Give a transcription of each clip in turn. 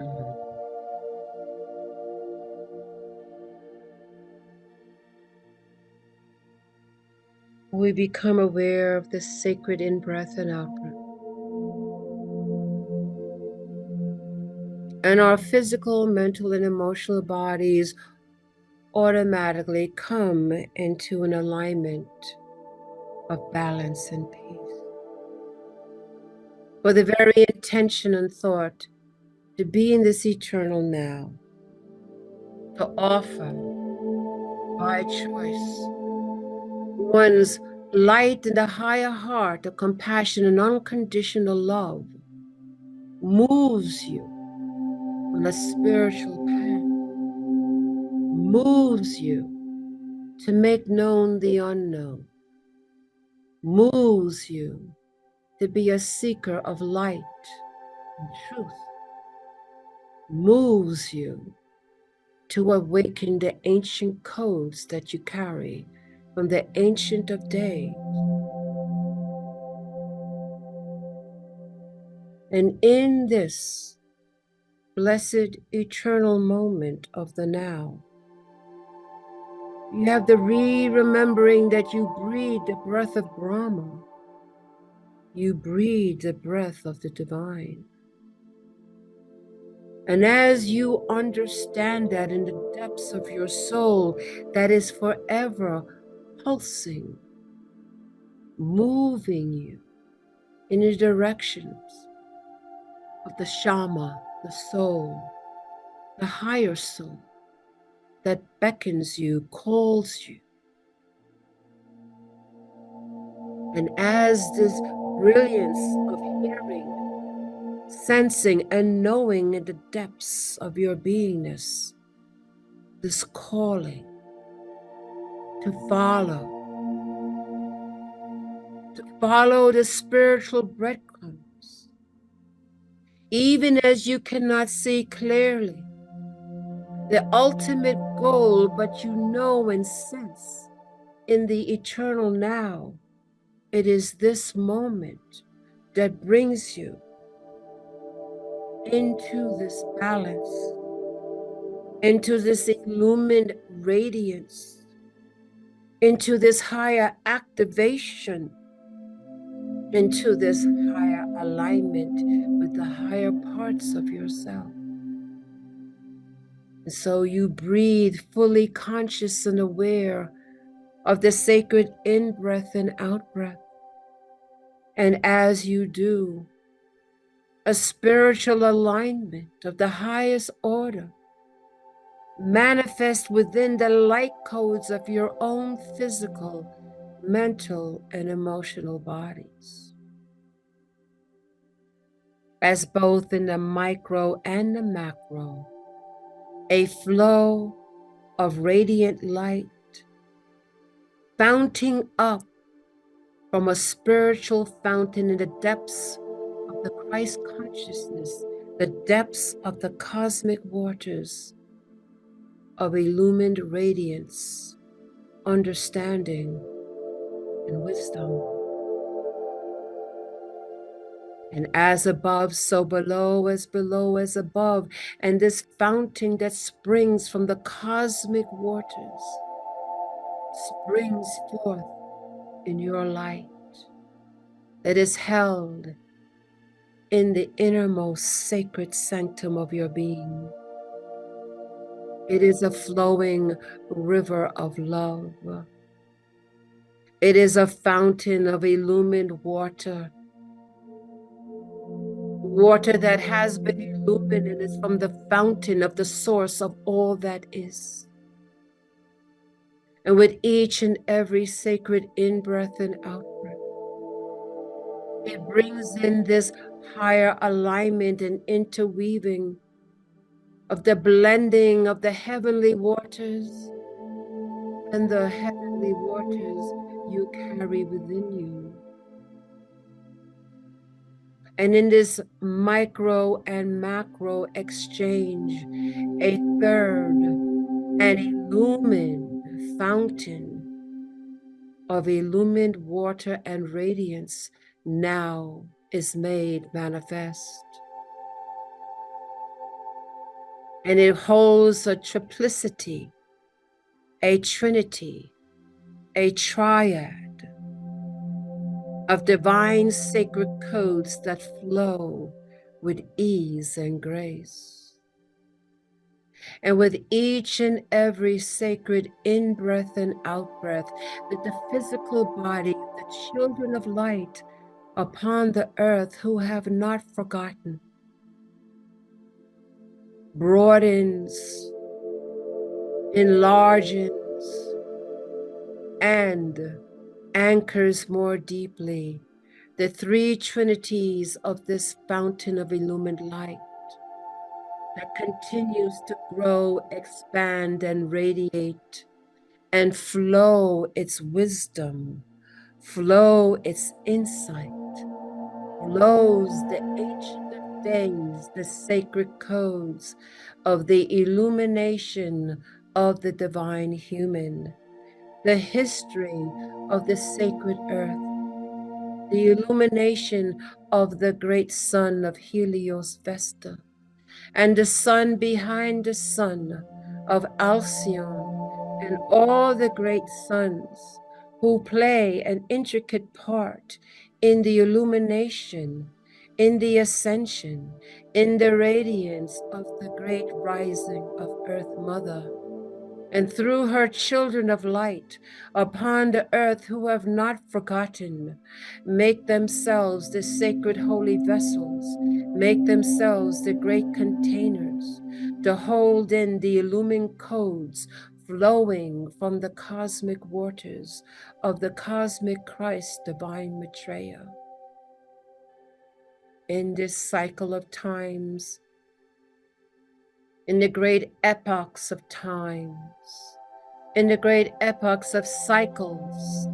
Mhm. We become aware of the sacred in-breath and out-breath. And our physical, mental, and emotional bodies automatically come into an alignment of balance and peace. For the very intention and thought to be in this eternal now, to offer by choice one's light and a higher heart of compassion and unconditional love moves you on a spiritual path, moves you to make known the unknown, moves you to be a seeker of light and truth, moves you to awaken the ancient codes that you carry from the Ancient of Days. And in this blessed eternal moment of the now, you have the remembering that you breathe the breath of Brahma, you breathe the breath of the divine. And as you understand that in the depths of your soul, that is forever pulsing, moving you in the directions of the Shama, the soul, the higher soul that beckons you, calls you. And as this brilliance of hearing, sensing, and knowing in the depths of your beingness, this calling to follow the spiritual breadcrumbs, even as you cannot see clearly the ultimate goal, but you know and sense in the eternal now, it is this moment that brings you into this balance, into this illumined radiance, into this higher activation, into this higher alignment with the higher parts of yourself. And so you breathe fully conscious and aware of the sacred in-breath and out-breath. And as you do, a spiritual alignment of the highest order manifest within the light codes of your own physical, mental, and emotional bodies. As both in the micro and the macro, a flow of radiant light founting up from a spiritual fountain in the depths of the Christ consciousness, the depths of the cosmic waters of illumined radiance, understanding, and wisdom. And as above, so below as above. And this fountain that springs from the cosmic waters springs forth in your light that is held in the innermost sacred sanctum of your being. It is a flowing river of love. It is a fountain of illumined water. Water that has been illuminated is from the fountain of the source of all that is. And with each and every sacred in-breath and out-breath, it brings in this higher alignment and interweaving of the blending of the heavenly waters and the heavenly waters you carry within you. And in this micro and macro exchange, a third and illumined fountain of illumined water and radiance now is made manifest. And it holds a triplicity, a trinity, a triad of divine sacred codes that flow with ease and grace. And with each and every sacred in-breath and out-breath, that the physical body of the children of light upon the earth who have not forgotten broadens, enlarges, and anchors more deeply the three trinities of this fountain of illumined light that continues to grow, expand, and radiate, and flow its wisdom, flow its insight, flows the ancient of days, the sacred codes of the illumination of the divine human, the history of the sacred earth, the illumination of the great sun of Helios Vesta, and the sun behind the sun of Alcyone, and all the great suns who play an intricate part in the illumination, in the ascension, in the radiance of the great rising of Earth Mother, and through her children of light upon the earth who have not forgotten, make themselves the sacred holy vessels, make themselves the great containers to hold in the illumined codes flowing from the cosmic waters of the cosmic Christ divine Maitreya. In this cycle of times, in the great epochs of times, in the great epochs of cycles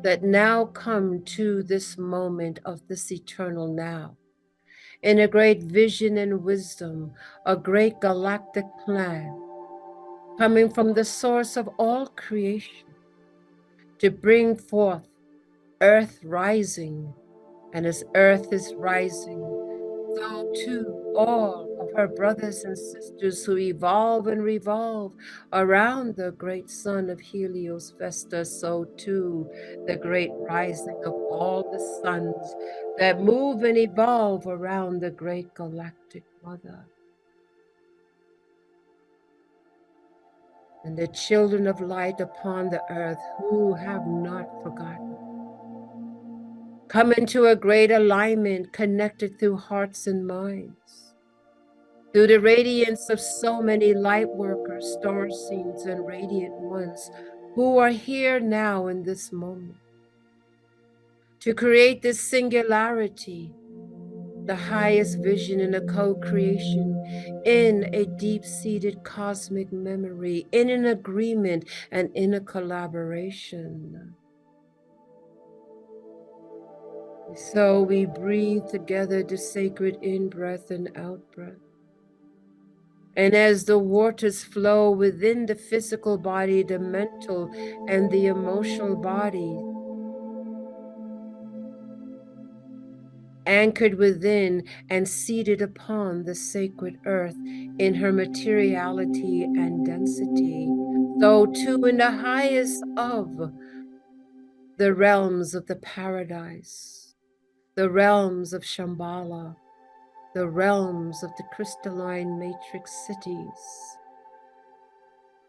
that now come to this moment of this eternal now, in a great vision and wisdom, a great galactic plan coming from the source of all creation to bring forth earth rising, and as earth is rising, so too all of her brothers and sisters who evolve and revolve around the great sun of Helios Vesta, so too the great rising of all the suns that move and evolve around the great galactic mother. And the children of light upon the earth who have not forgotten come into a great alignment connected through hearts and minds, through the radiance of so many light workers, star seeds, and radiant ones who are here now in this moment, to create this singularity, the highest vision in a co-creation, in a deep-seated cosmic memory, in an agreement, and in a collaboration. So we breathe together the sacred in-breath and out-breath. And as the waters flow within the physical body, the mental and the emotional body, anchored within and seated upon the sacred earth in her materiality and density, so too in the highest of the realms of the paradise, the realms of Shambhala, the realms of the crystalline matrix cities.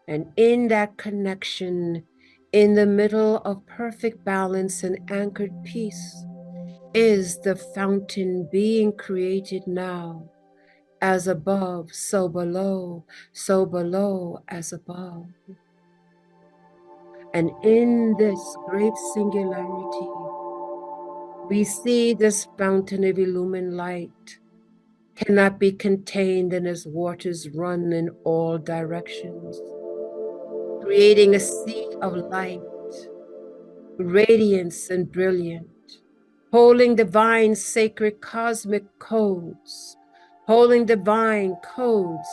And in that connection, in the middle of perfect balance and anchored peace, is the fountain being created now, as above, so below as above. And in this great singularity, we see this fountain of illumined light cannot be contained, and as waters run in all directions, creating a sea of light, radiance and brilliant, holding divine sacred cosmic codes, holding divine codes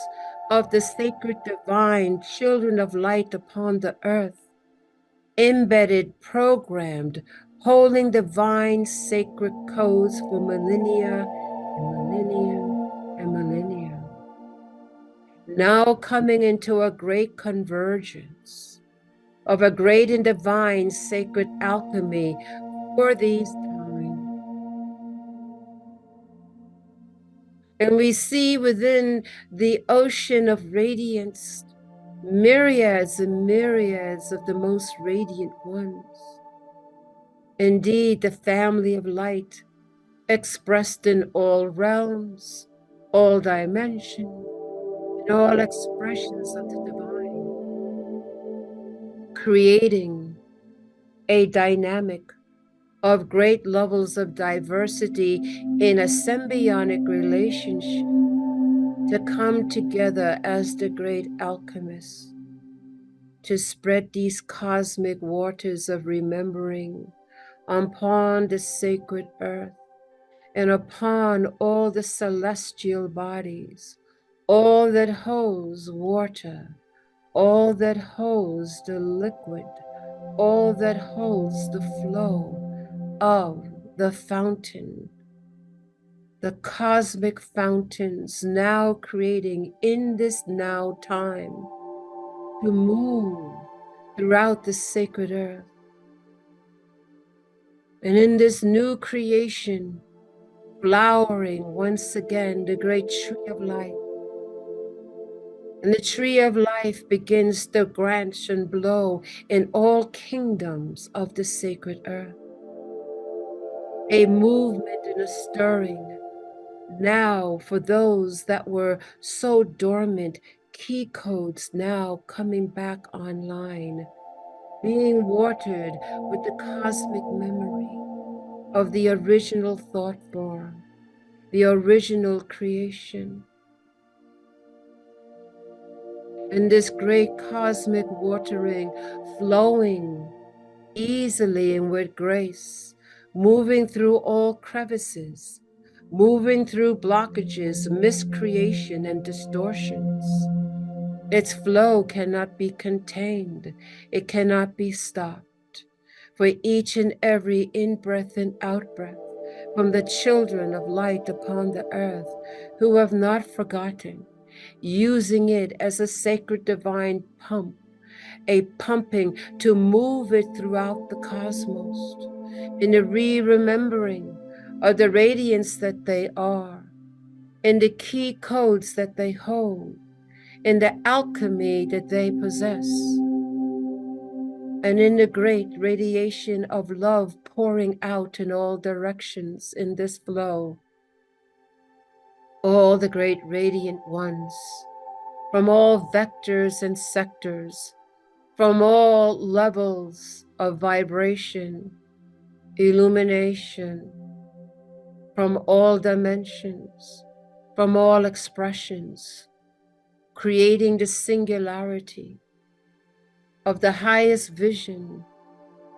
of the sacred divine children of light upon the earth, embedded, programmed, holding divine sacred codes for millennia and millennia and millennia. now coming into a great convergence of a great and divine sacred alchemy for these times. And we see within the ocean of radiance myriads and myriads of the most radiant ones. Indeed, the family of light expressed in all realms, all dimensions, and all expressions of the divine, creating a dynamic of great levels of diversity in a symbiotic relationship to come together as the great alchemists, to spread these cosmic waters of remembering upon the sacred earth and upon all the celestial bodies, all that holds water, all that holds the liquid, all that holds the flow of the fountain, the cosmic fountains now creating in this now time to move throughout the sacred earth. And in this new creation, flowering once again the great tree of life. And the tree of life begins to branch and blow in all kingdoms of the sacred earth. A movement and a stirring now for those that were so dormant, key codes now coming back online, being watered with the cosmic memory of the original thought form, the original creation. And this great cosmic watering flowing easily and with grace, moving through all crevices, moving through blockages, miscreation, and distortions. Its flow cannot be contained. It cannot be stopped. For each and every in-breath and out-breath from the children of light upon the earth who have not forgotten, using it as a sacred divine pump, a pumping to move it throughout the cosmos, in the remembering of the radiance that they are, in the key codes that they hold, in the alchemy that they possess, and in the great radiation of love pouring out in all directions in this flow. All the great radiant ones, from all vectors and sectors, from all levels of vibration, illumination, from all dimensions, from all expressions, creating the singularity of the highest vision,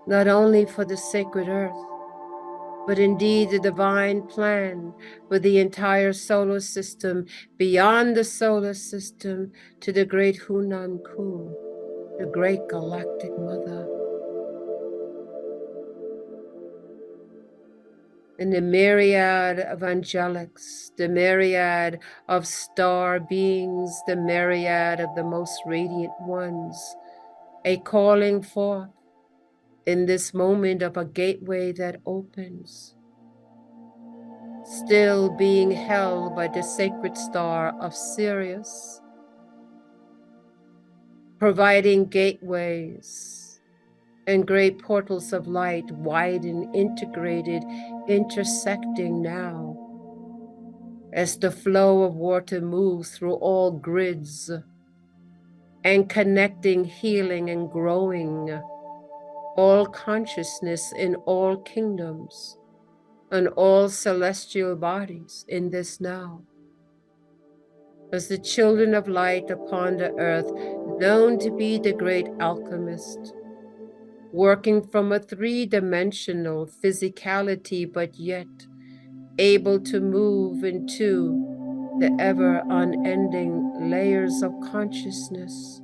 not only for the sacred earth, but indeed the divine plan for the entire solar system, beyond the solar system to the great Hunanku, the great galactic mother. And the myriad of angelics, the myriad of star beings, the myriad of the most radiant ones, a calling forth in this moment of a gateway that opens, still being held by the sacred star of Sirius, providing gateways and great portals of light, wide and integrated, intersecting now as the flow of water moves through all grids and connecting, healing, and growing all consciousness in all kingdoms and all celestial bodies in this now. As the children of light upon the earth, known to be the great alchemist, working from a three-dimensional physicality, but yet able to move into the ever unending layers of consciousness,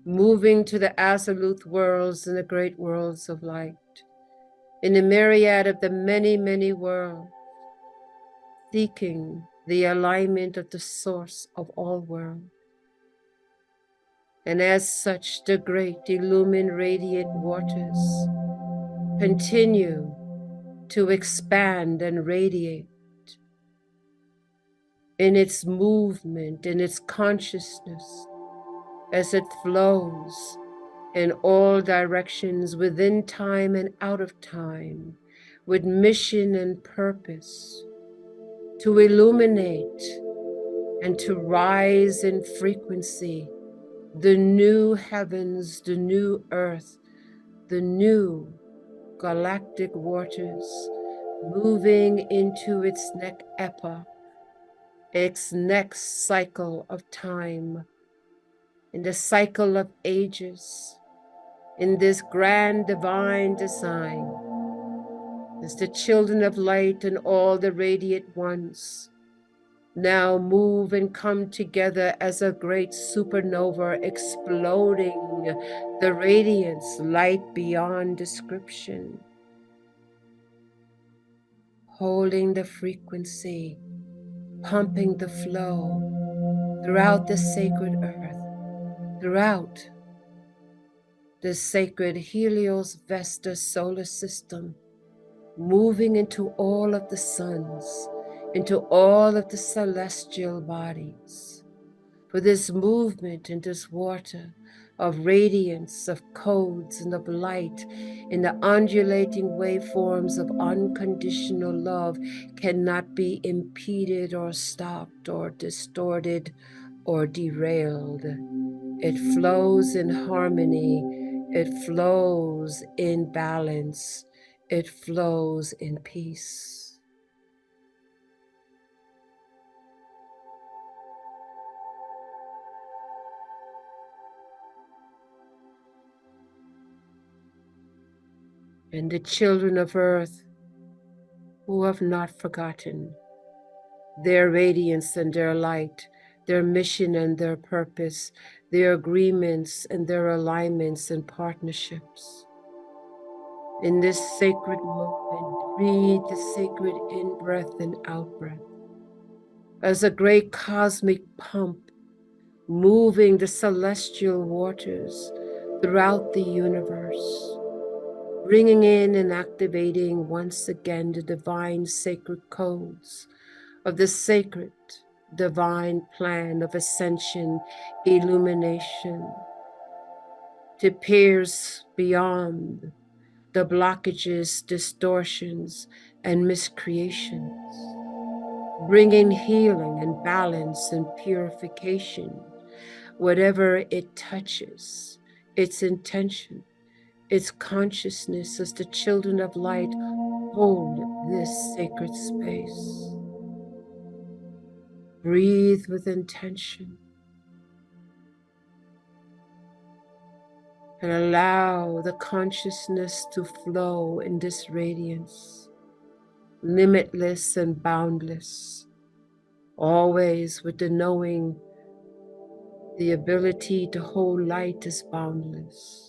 moving to the absolute worlds and the great worlds of light, in the myriad of the many, many worlds, seeking the alignment of the source of all world. And as such, the great illumined radiant waters continue to expand and radiate in its movement, in its consciousness, as it flows in all directions within time and out of time, with mission and purpose to illuminate and to rise in frequency the new heavens, the new earth, the new galactic waters, moving into its next epoch, its next cycle of time, in the cycle of ages, in this grand divine design, as the children of light and all the radiant ones now move and come together as a great supernova, exploding the radiance, light beyond description, holding the frequency, pumping the flow throughout the sacred earth, throughout the sacred Helios Vesta solar system, moving into all of the suns, into all of the celestial bodies. For this movement in this water of radiance, of codes, and of light, in the undulating waveforms of unconditional love, cannot be impeded or stopped or distorted or derailed. It flows in harmony. It flows in balance. It flows in peace. And the children of earth who have not forgotten their radiance and their light, their mission and their purpose, their agreements and their alignments and partnerships. In this sacred moment, breathe the sacred in-breath and out-breath as a great cosmic pump moving the celestial waters throughout the universe, bringing in and activating once again the divine sacred codes of the sacred divine plan of ascension, illumination, to pierce beyond the blockages, distortions, and miscreations, bringing healing and balance and purification, whatever it touches, its intention, its consciousness, as the children of light hold this sacred space. Breathe with intention and allow the consciousness to flow in this radiance, limitless and boundless, always with the knowing the ability to hold light is boundless.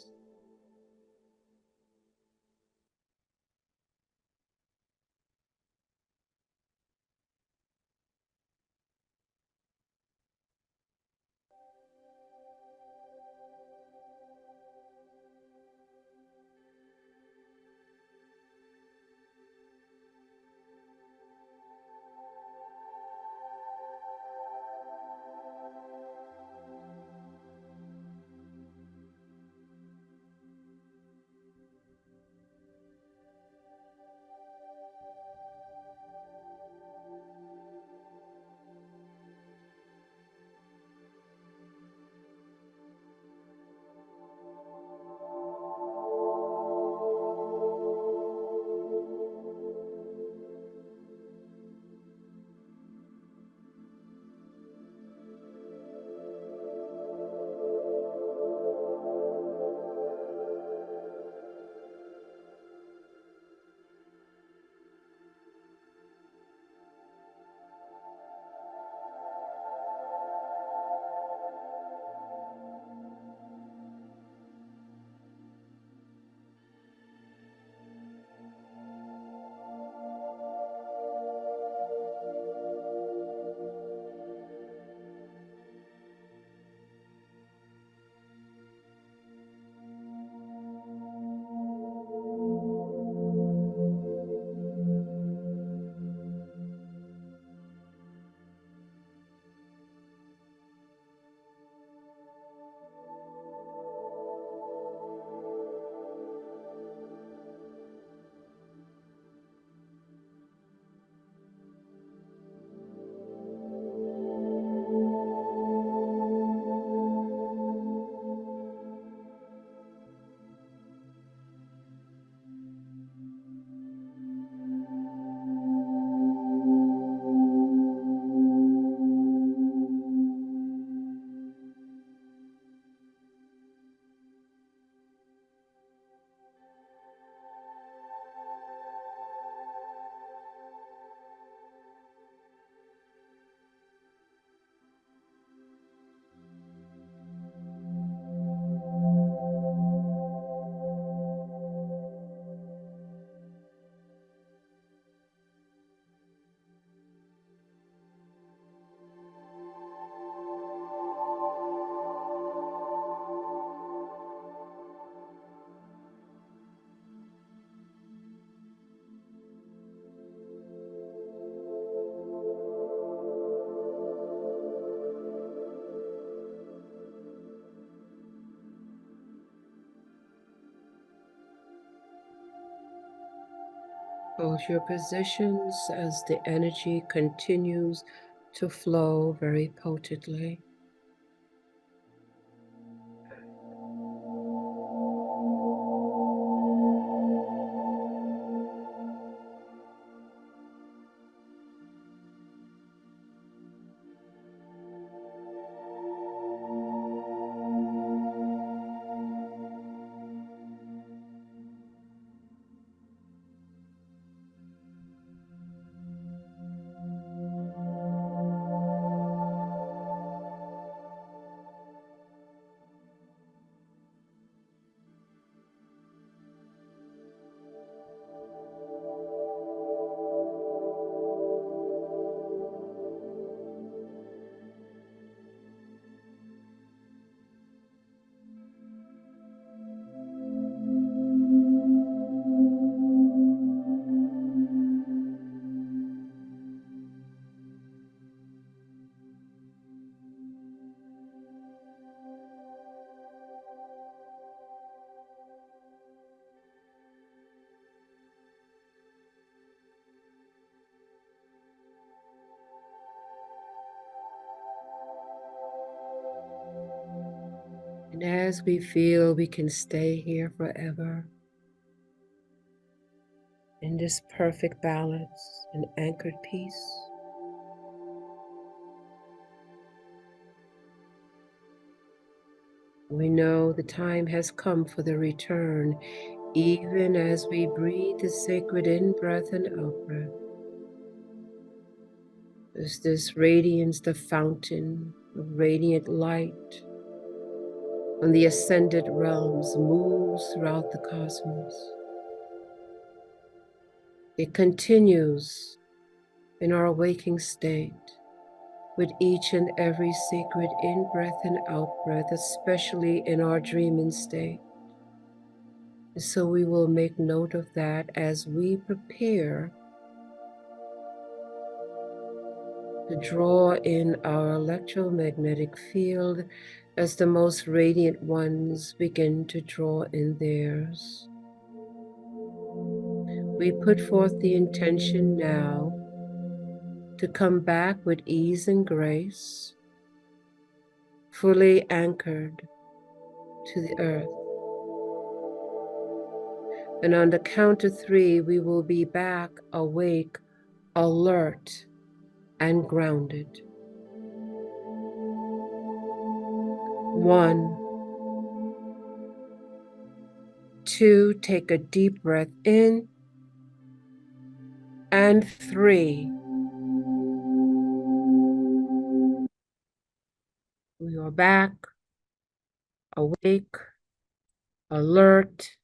Hold your positions as the energy continues to flow very potently. And as we feel we can stay here forever in this perfect balance and anchored peace, we know the time has come for the return, even as we breathe the sacred in-breath and out-breath. As this radiance, the fountain of radiant light on the ascended realms moves throughout the cosmos. It continues in our waking state with each and every sacred in-breath and out-breath, especially in our dreaming state. So we will make note of that as we prepare to draw in our electromagnetic field as the most radiant ones begin to draw in theirs. We put forth the intention now to come back with ease and grace, fully anchored to the earth. And on the count of 3, we will be back awake, alert, and grounded. 1, 2, take a deep breath in, and 3, we are back, awake, alert,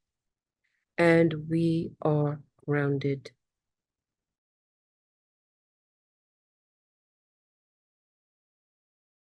and we are grounded.